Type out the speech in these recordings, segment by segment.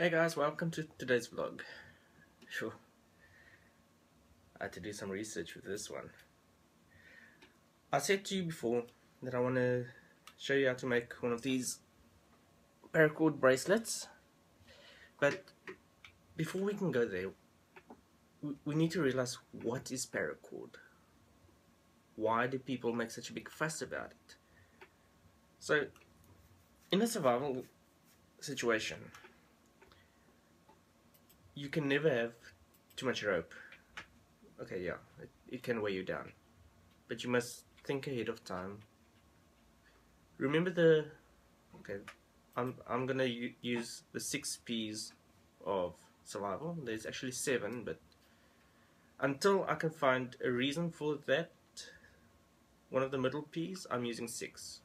Hey guys, welcome to today's vlog. Sure, I had to do some research with this one. I said to you before that I want to show you how to make one of these paracord bracelets, but before we can go there, we need to realize what is paracord. Why do people make such a big fuss about it? So, in a survival situation, you can never have too much rope. Okay, yeah, it can weigh you down, but you must think ahead of time. Remember I'm gonna use the 6 P's of survival. There's actually 7, but until I can find a reason for that, one of the middle P's, I'm using 6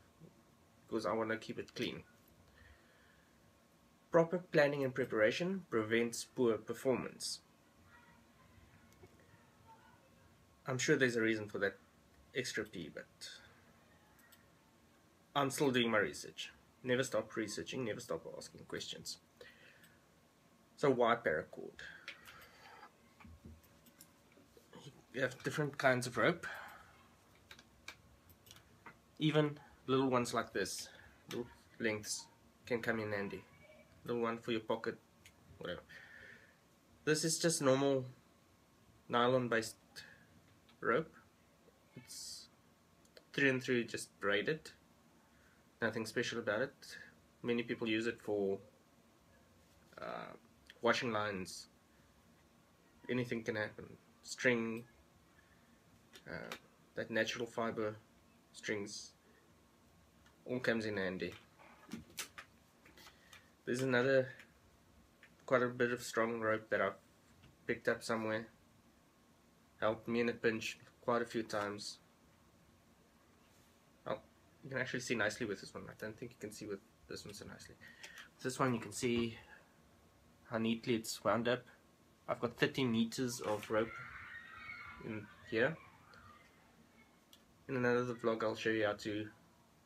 because I want to keep it clean. Proper planning and preparation prevents poor performance. I'm sure there's a reason for that extra P, but I'm still doing my research. Never stop researching, never stop asking questions. So why paracord? You have different kinds of rope. Even little ones like this, little lengths, can come in handy. Little one for your pocket, whatever. This is just normal nylon based rope. It's 3 and 3 just braided. Nothing special about it. Many people use it for washing lines. Anything can happen. String, that natural fiber strings, all comes in handy. There's another quite a bit of strong rope that I've picked up somewhere. Helped me in a pinch quite a few times. You can actually see nicely with this one. I don't think you can see with this one so nicely. With this one you can see how neatly it's wound up. I've got 13 meters of rope in here. In another vlog I'll show you how to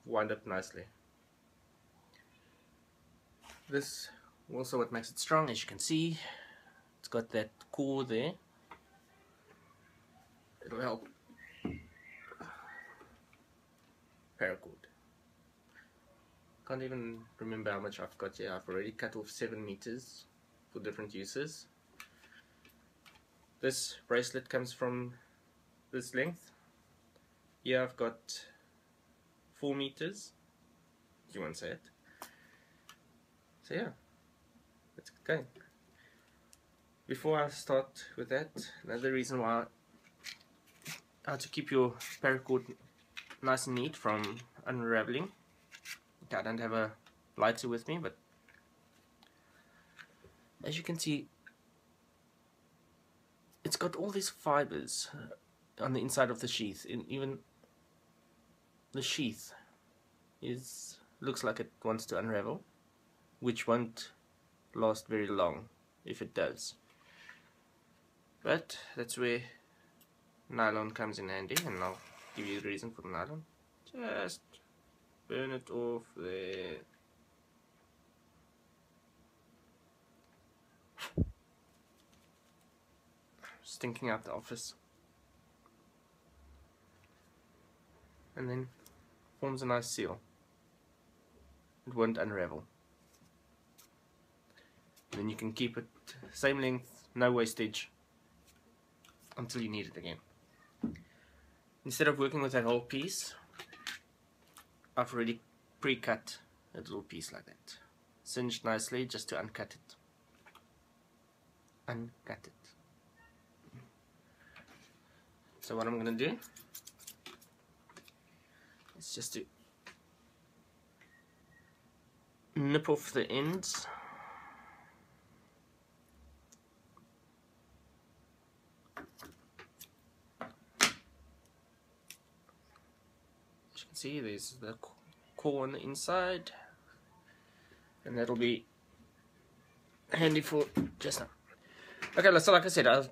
wind up nicely. This also what makes it strong, as you can see. It's got that core there. It'll help paracord. Can't even remember how much I've got here. I've already cut off 7 meters for different uses. This bracelet comes from this length. Here I've got 4 meters, if you want to say it. So yeah, let's get going. Before I start with that, another reason why how to keep your paracord nice and neat from unraveling. Okay, I don't have a lighter with me, but as you can see, it's got all these fibers on the inside of the sheath, and even the sheath looks like it wants to unravel, which won't last very long if it does. But that's where nylon comes in handy, and I'll give you the reason for the nylon. Just burn it off there. Stinking out the office. And then forms a nice seal. It won't unravel. Then you can keep it same length, no wastage, until you need it again. Instead of working with that whole piece, I've already pre-cut a little piece like that. Singed nicely just to uncut it. Uncut it. So what I'm going to do is just to nip off the ends. As you can see, there's the core on the inside, and that'll be handy for just now. Okay, so like I said, I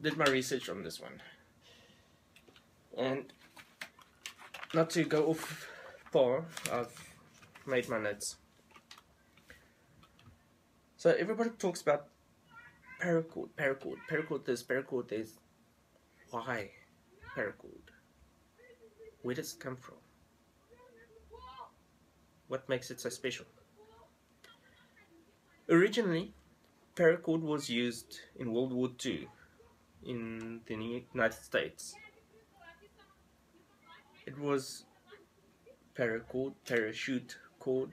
did my research on this one, and not to go off par, I've made my notes. So everybody talks about paracord, paracord, paracord this, paracord this. Why paracord? Where does it come from? What makes it so special? Originally, paracord was used in World War II in the United States. It was paracord, parachute cord.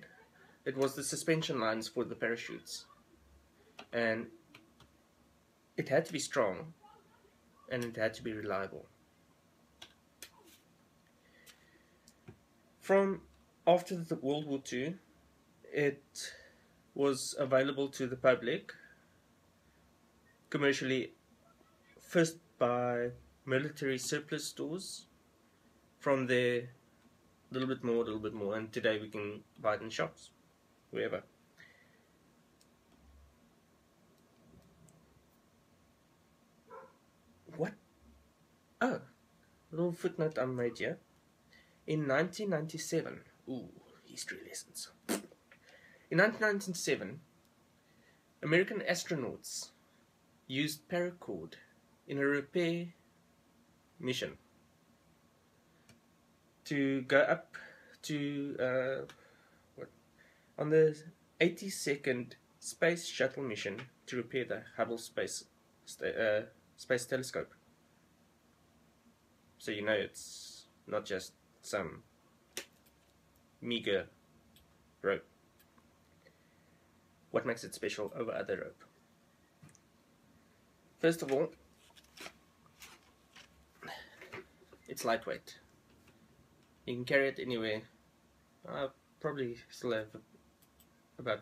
It was the suspension lines for the parachutes. And it had to be strong and it had to be reliable. From after the World War II, it was available to the public commercially, first by military surplus stores. From there, a little bit more, and today we can buy it in shops, wherever. What? Oh, little footnote I made here. In 1997, ooh, history lessons. In 1997, American astronauts used paracord in a repair mission to go up to on the 82nd space shuttle mission to repair the Hubble Space Telescope. So you know it's not just some meager rope. What makes it special over other rope? First of all, it's lightweight. You can carry it anywhere. I probably still have about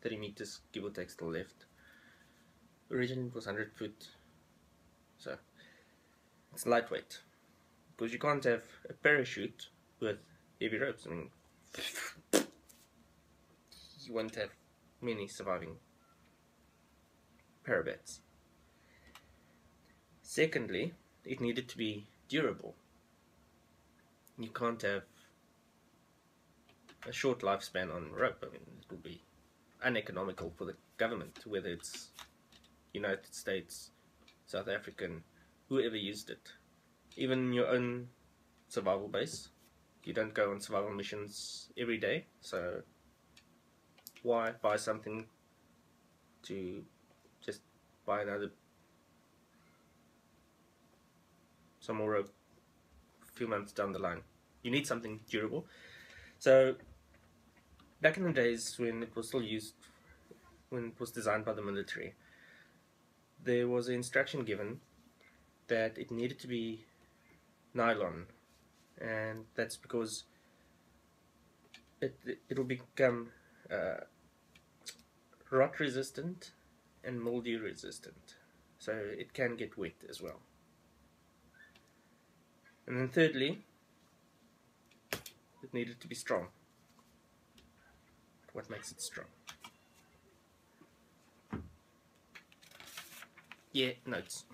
30 meters, give or take, still left. Originally it was 100 foot. So it's lightweight. Because you can't have a parachute with heavy ropes. I mean, you won't have many surviving parabats. Secondly, it needed to be durable. You can't have a short lifespan on rope. I mean, it would be uneconomical for the government, whether it's United States, South African, whoever used it. Even your own survival base. You don't go on survival missions every day, so why buy something to just buy some more rope a few months down the line? You need something durable. So back in the days when it was still used, when it was designed by the military, there was an instruction given that it needed to be nylon, and that's because it'll become rot resistant and mildew resistant, so it can get wet as well. And then thirdly, it needed to be strong. What makes it strong? Yeah, notes.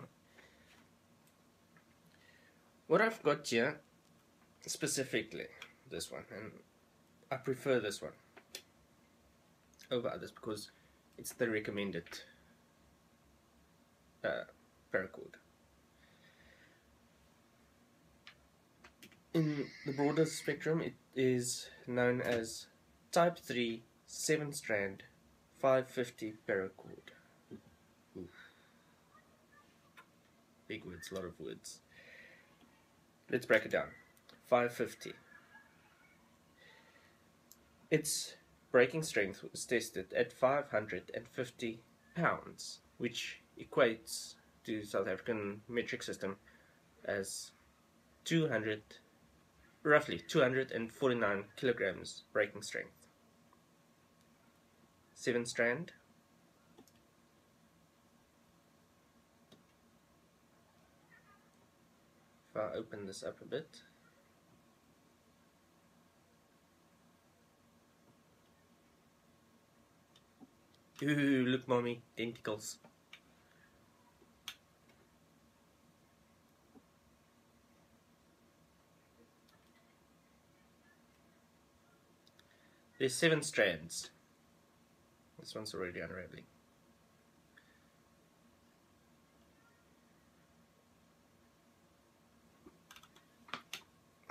What I've got here, specifically this one, and I prefer this one over others because it's the recommended paracord. In the broader spectrum, it is known as Type 3 7-strand 550 paracord. Oof. Big words, a lot of words. Let's break it down. 550. Its breaking strength was tested at 550 pounds, which equates to South African metric system as roughly 249 kilograms breaking strength. 7-strand. If I open this up a bit, ooh, look mommy, tentacles. There's 7 strands. This one's already unraveling.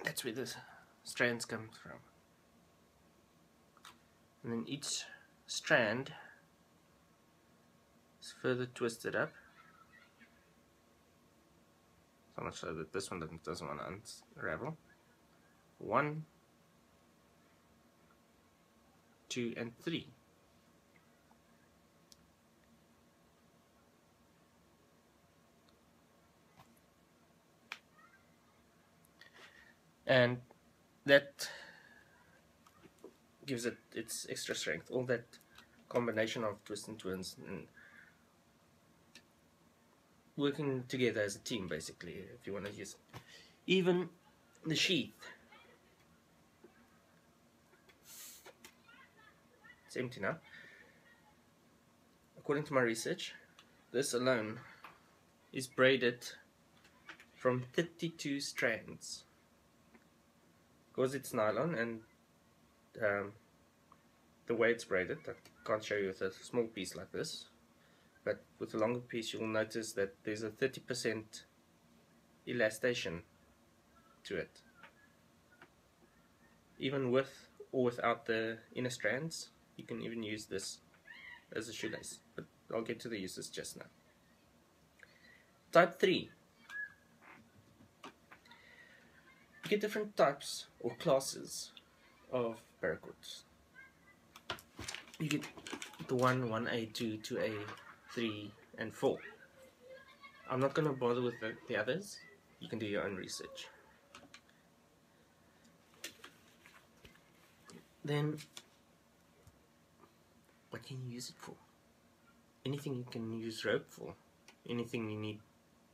That's where the strands come from. And then each strand is further twisted up. So much so that this one doesn't want to unravel. 1, 2, and 3. And that gives it its extra strength. All that combination of twists and turns and working together as a team, basically, if you want to use it. Even the sheath. It's empty now. According to my research, this alone is braided from 32 strands. Because it's nylon and the way it's braided, I can't show you with a small piece like this, but with a longer piece you'll notice that there's a 30% elastation to it. Even with or without the inner strands, you can even use this as a shoelace, but I'll get to the uses just now. Type 3. You get different types or classes of paracords. You get the 1, 1A, 2, 2A, 3, and 4. I'm not going to bother with the others. You can do your own research. Then, what can you use it for? Anything you can use rope for. Anything you need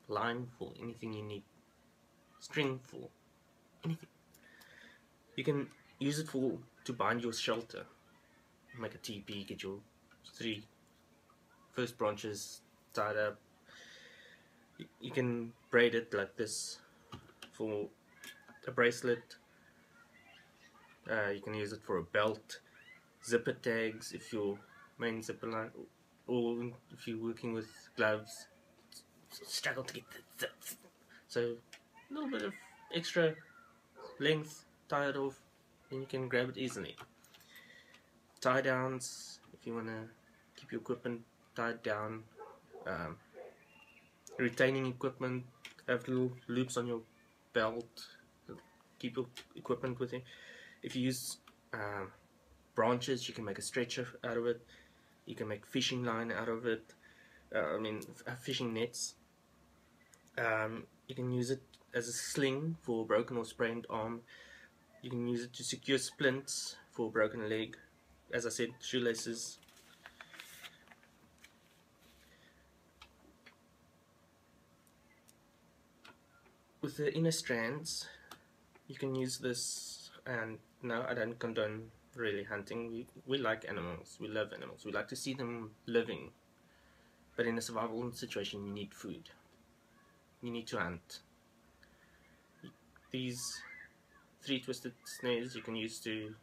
line for. Anything you need string for. Anything. You can use it to bind your shelter. Make a teepee, get your 3 first branches tied up. You can braid it like this for a bracelet. You can use it for a belt, zipper tags if your main zipper line, or if you're working with gloves, struggle to get the zips. So a little bit of extra length, tie it off, then you can grab it easily. Tie downs, if you want to keep your equipment tied down. Retaining equipment, have little loops on your belt, keep your equipment with you. If you use branches, you can make a stretcher out of it. You can make fishing line out of it. Fishing nets. You can use it as a sling for a broken or sprained arm. You can use it to secure splints for a broken leg. As I said, shoelaces. With the inner strands, you can use this, and no, I don't condone really hunting. We like animals, we love animals, we like to see them living. But in a survival situation, you need food. You need to hunt. These 3 twisted snares you can use to,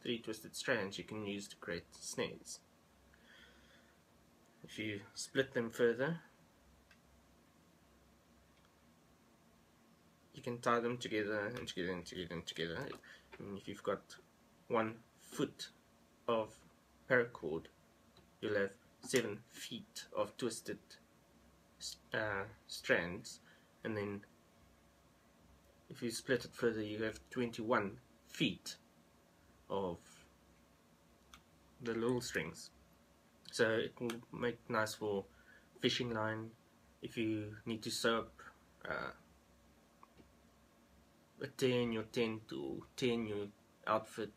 3 twisted strands you can use to create snares. If you split them further, you can tie them together and together and together and together. And if you've got 1 foot of paracord, you'll have 7 feet of twisted strands, and then if you split it further, you have 21 feet of the little strings. So it will make nice for fishing line. If you need to sew up a tear in your tent or tear in your outfit,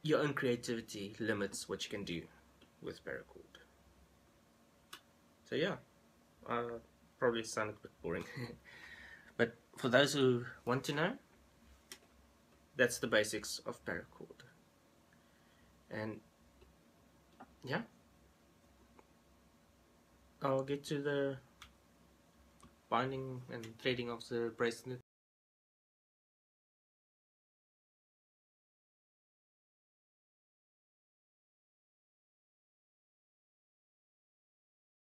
your own creativity limits what you can do with paracord. So yeah, probably sounded a bit boring. But for those who want to know, that's the basics of paracord. And yeah, I'll get to the binding and threading of the bracelet